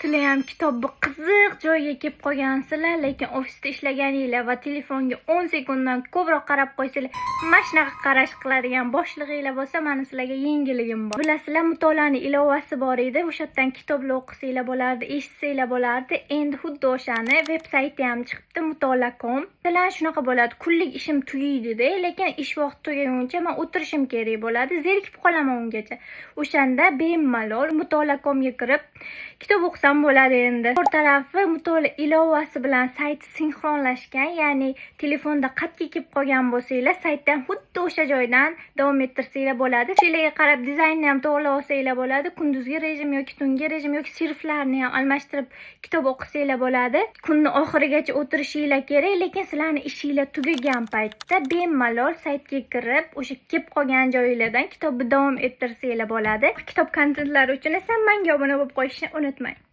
sizlar ham kitobni qiziq joyga kelib qolgansizlar, lekin ofisda ishlaganinglar va telefonga 10 sekunddan ko'proq qarab qo'ysanglar, mana shunaqa qarash qiladigan boshlig'inglar bo'lsa, mana sizlarga yengiligim bor. Bilasizlar, mutolaaning ilovasi bor edi. O'sha yerdan kitoblar o'qisanglar bo'lardi, eshitsanglar bo'lardi. Endi xuddi o'shani veb-sayti ham chiqibdi, mutolaa.com. Bilan shunaqa bo'ladi. Kunlik ishim tugaydi-da, lekin ish vaqti tugaguncha men o'tirishim kerak bo'ladi. Zerikib qolaman ungacha. O'shanda bemalol mutolaa.comga kirib kitob o'qisam bo'ladi endi. Bir tarafi mutolaa ilovasi bilan sayti sinxronlashgan, ya'ni telefonda qatga kelib qolgan bo'lsanglar, saytdan xuddi o'sha joydan davom ettirsanglar bo'ladi. Sizlarga qarab dizaynni ham to'g'rilab olsanglar bo'ladi. Kunduzgi rejim yoki tungi rejim yoki seriflarni ham almashtirib kitob o'qisanglar bo'ladi. Kunning oxirigacha o'tirishinglar kerak, lekin sizlarning ishinglar tugagan paytda bemalol saytga kirib, o'sha kelib qolgan joylardan kitobni davom ettirsanglar bo'ladi. Kitob kontentlari uchun esa menga obuna bo'lib qo'yishni unutmang.